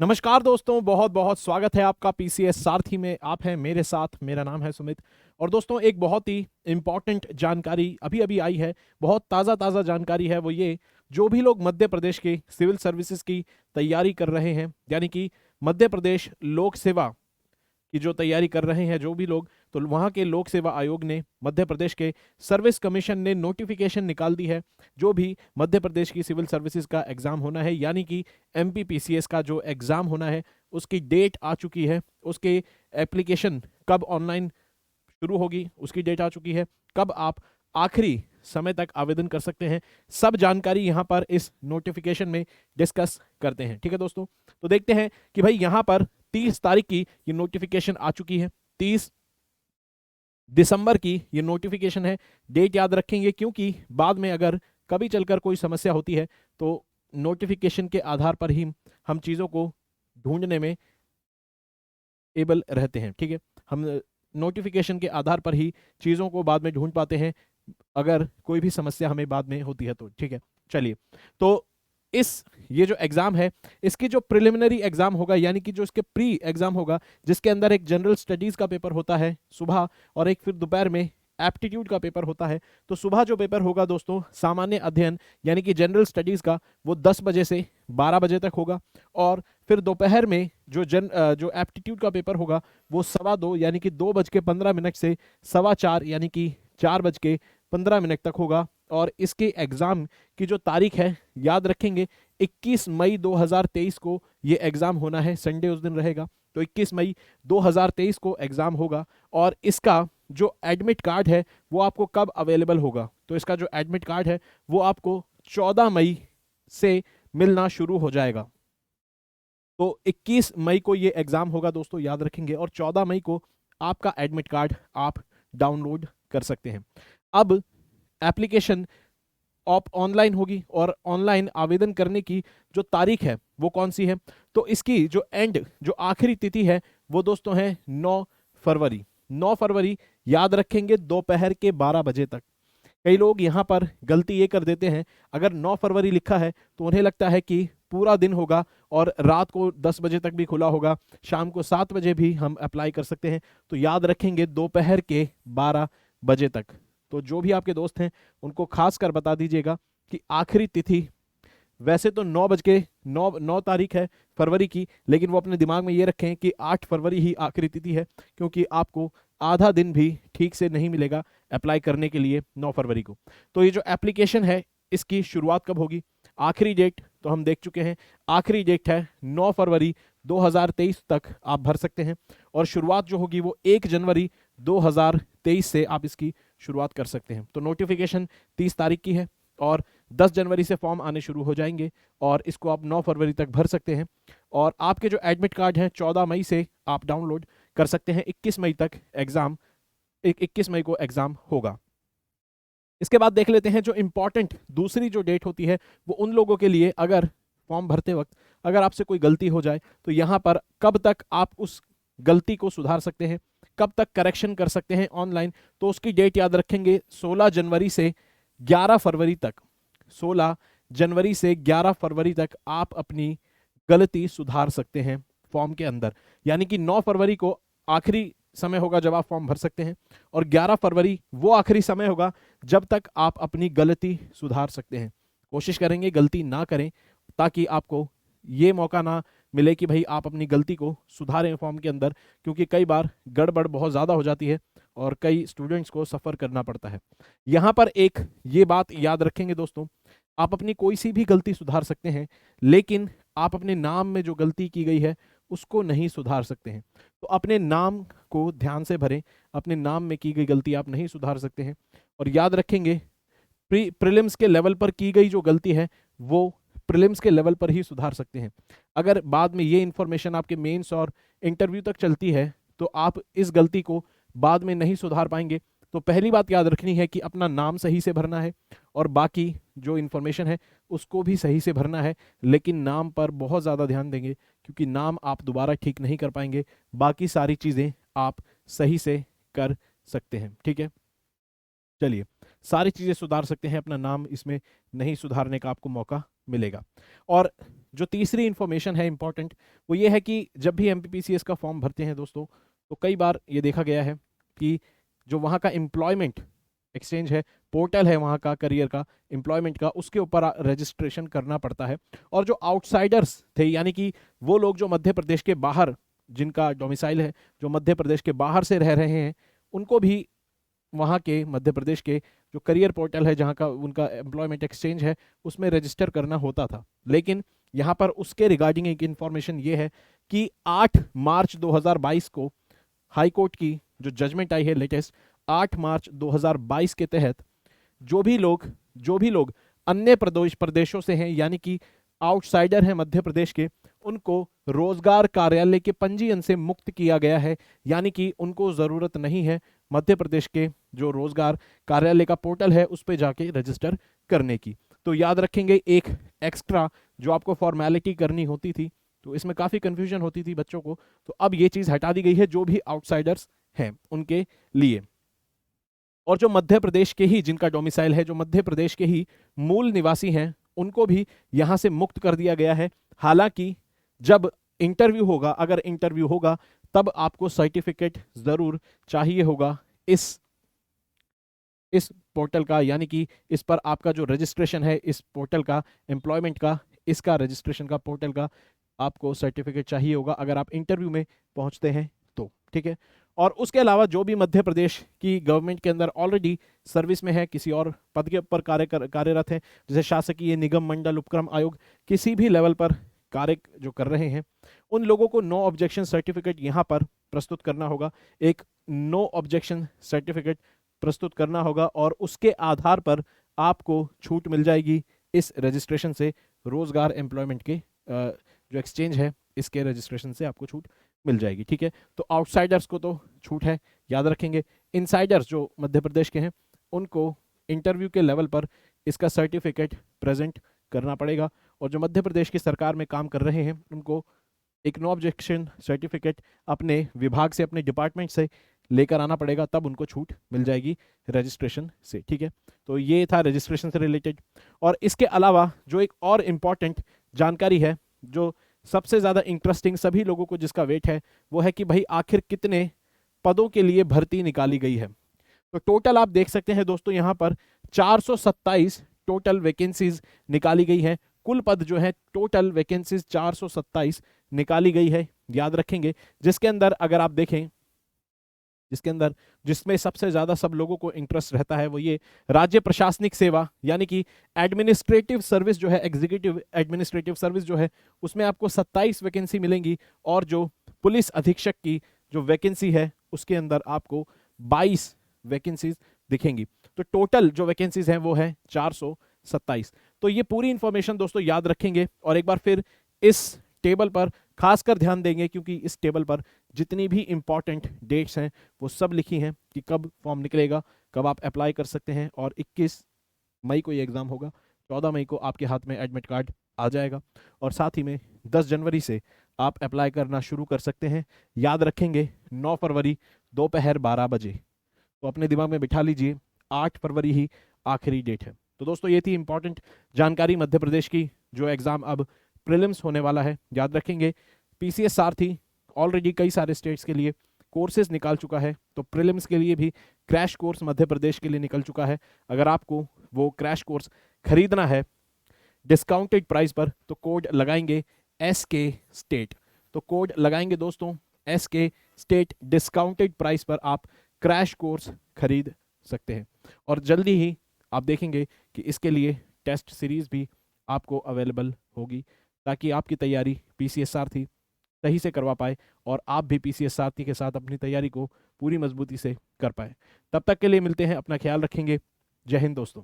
नमस्कार दोस्तों, बहुत बहुत स्वागत है आपका पीसीएस सारथी में। आप हैं मेरे साथ, मेरा नाम है सुमित। और दोस्तों, एक बहुत ही इंपॉर्टेंट जानकारी अभी अभी आई है, बहुत ताज़ा ताज़ा जानकारी है। वो ये, जो भी लोग मध्य प्रदेश की सिविल सर्विसेज की तैयारी कर रहे हैं, यानी कि मध्य प्रदेश लोक सेवा की जो तैयारी कर रहे हैं जो भी लोग, तो वहाँ के लोक सेवा आयोग ने, मध्य प्रदेश के सर्विस कमीशन ने नोटिफिकेशन निकाल दी है। जो भी मध्य प्रदेश की सिविल सर्विसेज का एग्ज़ाम होना है, यानी कि एमपीपीसीएस का जो एग्ज़ाम होना है, उसकी डेट आ चुकी है। उसके एप्लीकेशन कब ऑनलाइन शुरू होगी उसकी डेट आ चुकी है। कब आप आखिरी समय तक आवेदन कर सकते हैं, सब जानकारी यहाँ पर इस नोटिफिकेशन में डिस्कस करते हैं। ठीक है दोस्तों, तो देखते हैं कि भाई यहाँ पर 30 तारीख की ये नोटिफिकेशन आ चुकी है। 30 दिसंबर की ये नोटिफिकेशन है। डेट याद रखेंगे, क्योंकि बाद में अगर कभी चलकर कोई समस्या होती है तो नोटिफिकेशन के आधार पर ही हम चीज़ों को ढूंढने में एबल रहते हैं। ठीक है, हम नोटिफिकेशन के आधार पर ही चीज़ों को बाद में ढूंढ पाते हैं, अगर कोई भी समस्या हमें बाद में होती है तो। ठीक है, चलिए। तो ये जो एग्ज़ाम है, इसकी जो प्रिलिमिनरी एग्ज़ाम होगा, यानी कि जो इसके प्री एग्ज़ाम होगा, जिसके अंदर एक जनरल स्टडीज़ का पेपर होता है सुबह, और एक फिर दोपहर में एप्टीट्यूड का पेपर होता है। तो सुबह जो पेपर होगा दोस्तों, सामान्य अध्ययन यानी कि जनरल स्टडीज़ का, वो 10 बजे से 12 बजे तक होगा। और फिर दोपहर में जो एप्टीट्यूड का पेपर होगा, वो 2:15 यानी कि 2:15 से 4:15 यानी कि 4:15 तक होगा। और इसके एग्ज़ाम की जो तारीख है, याद रखेंगे, 21 मई 2023 को ये एग्ज़ाम होना है। संडे उस दिन रहेगा, तो 21 मई 2023 को एग्ज़ाम होगा। और इसका जो एडमिट कार्ड है वो आपको कब अवेलेबल होगा, तो इसका जो एडमिट कार्ड है वो आपको 14 मई से मिलना शुरू हो जाएगा। तो 21 मई को ये एग्ज़ाम होगा दोस्तों, याद रखेंगे, और 14 मई को आपका एडमिट कार्ड आप डाउनलोड कर सकते हैं। अब एप्लीकेशन आप ऑनलाइन होगी, और ऑनलाइन आवेदन करने की जो तारीख है वो कौन सी है, तो इसकी जो आखिरी तिथि है वो दोस्तों है 9 फरवरी। 9 फरवरी याद रखेंगे, दोपहर के 12 बजे तक। कई लोग यहाँ पर गलती ये कर देते हैं, अगर 9 फरवरी लिखा है तो उन्हें लगता है कि पूरा दिन होगा और रात को 10 बजे तक भी खुला होगा, शाम को 7 बजे भी हम अप्लाई कर सकते हैं। तो याद रखेंगे, दोपहर के 12 बजे तक। तो जो भी आपके दोस्त हैं उनको खास कर बता दीजिएगा कि आखिरी तिथि वैसे तो 9 तारीख है फरवरी की, लेकिन वो अपने दिमाग में ये रखें कि 8 फरवरी ही आखिरी तिथि है, क्योंकि आपको आधा दिन भी ठीक से नहीं मिलेगा अप्लाई करने के लिए 9 फरवरी को। तो ये जो एप्लीकेशन है, इसकी शुरुआत कब होगी, आखिरी डेट तो हम देख चुके हैं। आखिरी डेट है 9 फरवरी 2023 तक आप भर सकते हैं, और शुरुआत जो होगी वो 1 जनवरी 2023 से आप इसकी शुरुआत कर सकते हैं। तो नोटिफिकेशन 30 तारीख की है, और 10 जनवरी से फॉर्म आने शुरू हो जाएंगे, और इसको आप 9 फरवरी तक भर सकते हैं। और आपके जो एडमिट कार्ड हैं 14 मई से आप डाउनलोड कर सकते हैं। 21 मई तक एग्ज़ाम 21 मई को एग्ज़ाम होगा। इसके बाद देख लेते हैं जो इंपॉर्टेंट दूसरी जो डेट होती है, वो उन लोगों के लिए, अगर फॉर्म भरते वक्त अगर आपसे कोई गलती हो जाए तो यहाँ पर कब तक आप उस गलती को सुधार सकते हैं, कब तक करेक्शन कर सकते हैं ऑनलाइन, तो उसकी डेट याद रखेंगे, 16 जनवरी से 11 फरवरी तक। 16 जनवरी से 11 फरवरी तक आप अपनी गलती सुधार सकते हैं फॉर्म के अंदर। यानी कि 9 फरवरी को आखिरी समय होगा जब आप फॉर्म भर सकते हैं, और 11 फरवरी वो आखिरी समय होगा जब तक आप अपनी गलती सुधार सकते हैं। कोशिश करेंगे गलती ना करें, ताकि आपको ये मौका ना मिले कि भाई आप अपनी गलती को सुधारें फॉर्म के अंदर, क्योंकि कई बार गड़बड़ बहुत ज़्यादा हो जाती है और कई स्टूडेंट्स को सफ़र करना पड़ता है। यहाँ पर एक ये बात याद रखेंगे दोस्तों, आप अपनी कोई सी भी गलती सुधार सकते हैं, लेकिन आप अपने नाम में जो गलती की गई है उसको नहीं सुधार सकते हैं। तो अपने नाम को ध्यान से भरें, अपने नाम में की गई गलती आप नहीं सुधार सकते हैं। और याद रखेंगे, प्रीलिम्स के लेवल पर की गई जो गलती है वो प्रीलिम्स के लेवल पर ही सुधार सकते हैं। अगर बाद में ये इन्फॉर्मेशन आपके मेंस और इंटरव्यू तक चलती है तो आप इस गलती को बाद में नहीं सुधार पाएंगे। तो पहली बात याद रखनी है कि अपना नाम सही से भरना है, और बाकी जो इन्फॉर्मेशन है उसको भी सही से भरना है, लेकिन नाम पर बहुत ज़्यादा ध्यान देंगे, क्योंकि नाम आप दोबारा ठीक नहीं कर पाएंगे। बाकी सारी चीज़ें आप सही से कर सकते हैं। ठीक है, चलिए, सारी चीज़ें सुधार सकते हैं, अपना नाम इसमें नहीं सुधारने का आपको मौका मिलेगा। और जो तीसरी इंफॉर्मेशन है इंपॉर्टेंट, वो ये है कि जब भी एमपीपीसीएस का फॉर्म भरते हैं दोस्तों, तो कई बार ये देखा गया है कि जो वहाँ का एम्प्लॉयमेंट एक्सचेंज है, पोर्टल है वहाँ का करियर का, एम्प्लॉयमेंट का, उसके ऊपर रजिस्ट्रेशन करना पड़ता है। और जो आउटसाइडर्स थे, यानी कि वो लोग जो मध्य प्रदेश के बाहर, जिनका डोमिसाइल है, जो मध्य प्रदेश के बाहर से रह रहे हैं, उनको भी वहाँ के मध्य प्रदेश के जो करियर पोर्टल है, जहाँ का उनका एम्प्लॉयमेंट एक्सचेंज है, उसमें रजिस्टर करना होता था। लेकिन यहाँ पर उसके रिगार्डिंग एक इन्फॉर्मेशन ये है कि 8 मार्च 2022 को हाई कोर्ट की जो जजमेंट आई है लेटेस्ट, 8 मार्च 2022 के तहत जो भी लोग अन्य प्रदेशों से हैं, यानी कि आउटसाइडर हैं मध्य प्रदेश के, उनको रोजगार कार्यालय के पंजीयन से मुक्त किया गया है। यानी कि उनको ज़रूरत नहीं है मध्य प्रदेश के जो रोजगार कार्यालय का पोर्टल है उस पर जाके रजिस्टर करने की। तो याद रखेंगे, एक एक्स्ट्रा जो आपको फॉर्मेलिटी करनी होती थी, तो इसमें काफ़ी कन्फ्यूजन होती थी बच्चों को, तो अब ये चीज़ हटा दी गई है जो भी आउटसाइडर्स हैं उनके लिए। और जो मध्य प्रदेश के ही, जिनका डोमिसाइल है, जो मध्य प्रदेश के ही मूल निवासी हैं, उनको भी यहाँ से मुक्त कर दिया गया है। हालांकि जब इंटरव्यू होगा, अगर इंटरव्यू होगा, तब आपको सर्टिफिकेट ज़रूर चाहिए होगा इस पोर्टल का, यानी कि इस पर आपका जो रजिस्ट्रेशन है इस पोर्टल का, एम्प्लॉयमेंट का, इसका रजिस्ट्रेशन का, पोर्टल का, आपको सर्टिफिकेट चाहिए होगा अगर आप इंटरव्यू में पहुंचते हैं तो, ठीक है। और उसके अलावा जो भी मध्य प्रदेश की गवर्नमेंट के अंदर ऑलरेडी सर्विस में है, किसी और पद के ऊपर कार्यरत है, जैसे शासकीय, निगम, मंडल, उपक्रम, आयोग, किसी भी लेवल पर कार्य जो कर रहे हैं, उन लोगों को नो ऑब्जेक्शन सर्टिफिकेट यहाँ पर प्रस्तुत करना होगा। एक नो ऑब्जेक्शन सर्टिफिकेट प्रस्तुत करना होगा और उसके आधार पर आपको छूट मिल जाएगी इस रजिस्ट्रेशन से, रोजगार एम्प्लॉयमेंट के जो एक्सचेंज है इसके रजिस्ट्रेशन से आपको छूट मिल जाएगी, ठीक है। तो आउटसाइडर्स को तो छूट है, याद रखेंगे। इनसाइडर्स जो मध्य प्रदेश के हैं उनको इंटरव्यू के लेवल पर इसका सर्टिफिकेट प्रेजेंट करना पड़ेगा। और जो मध्य प्रदेश की सरकार में काम कर रहे हैं उनको एक नो ऑब्जेक्शन सर्टिफिकेट अपने विभाग से, अपने डिपार्टमेंट से लेकर आना पड़ेगा, तब उनको छूट मिल जाएगी रजिस्ट्रेशन से, ठीक है। तो ये था रजिस्ट्रेशन से रिलेटेड। और इसके अलावा जो एक और इम्पॉर्टेंट जानकारी है, जो सबसे ज़्यादा इंटरेस्टिंग सभी लोगों को जिसका वेट है, वो है कि भाई आखिर कितने पदों के लिए भर्ती निकाली गई है। तो टोटल आप देख सकते हैं दोस्तों, यहाँ पर 427 टोटल वैकेंसीज निकाली गई है। कुल पद जो है, टोटल वैकेंसीज 427 निकाली गई है, याद रखेंगे। जिसके अंदर अगर आप देखें, जिसमें सबसे ज्यादा सब लोगों को इंटरेस्ट रहता है वो ये राज्य प्रशासनिक सेवा, यानी कि एडमिनिस्ट्रेटिव सर्विस जो है, एग्जीक्यूटिव एडमिनिस्ट्रेटिव सर्विस जो है, उसमें आपको 27 वैकेंसी मिलेंगी। और जो पुलिस अधीक्षक की जो वैकेंसी है उसके अंदर आपको 22 वैकेंसीज दिखेंगी। तो टोटल जो वैकेंसीज हैं वो है 427। तो ये पूरी इंफॉर्मेशन दोस्तों याद रखेंगे और एक बार फिर इस टेबल पर खासकर ध्यान देंगे, क्योंकि इस टेबल पर जितनी भी इंपॉर्टेंट डेट्स हैं वो सब लिखी हैं कि कब फॉर्म निकलेगा, कब आप अप्लाई कर सकते हैं। और 21 मई को ये एग्ज़ाम होगा, 14 मई को आपके हाथ में एडमिट कार्ड आ जाएगा और साथ ही में 10 जनवरी से आप अप्लाई करना शुरू कर सकते हैं। याद रखेंगे 9 फरवरी दोपहर 12 बजे, तो अपने दिमाग में बिठा लीजिए 8 फरवरी ही आखिरी डेट है। तो दोस्तों ये थी इंपॉर्टेंट जानकारी मध्य प्रदेश की, जो एग्ज़ाम अब प्रीलिम्स होने वाला है। याद रखेंगे पीसीएस सारथी ऑलरेडी कई सारे स्टेट्स के लिए कोर्सेज निकाल चुका है, तो प्रीलिम्स के लिए भी क्रैश कोर्स मध्य प्रदेश के लिए निकल चुका है। अगर आपको वो क्रैश कोर्स खरीदना है डिस्काउंटेड प्राइस पर, तो कोड लगाएंगे SK स्टेट। तो कोड लगाएंगे दोस्तों SK स्टेट, डिस्काउंटेड प्राइस पर आप क्रैश कोर्स खरीद सकते हैं। और जल्दी ही आप देखेंगे कि इसके लिए टेस्ट सीरीज भी आपको अवेलेबल होगी, ताकि आपकी तैयारी पीसीएस सारथी सही से करवा पाए और आप भी पीसीएस सारथी के साथ अपनी तैयारी को पूरी मजबूती से कर पाए। तब तक के लिए मिलते हैं, अपना ख्याल रखेंगे। जय हिंद दोस्तों।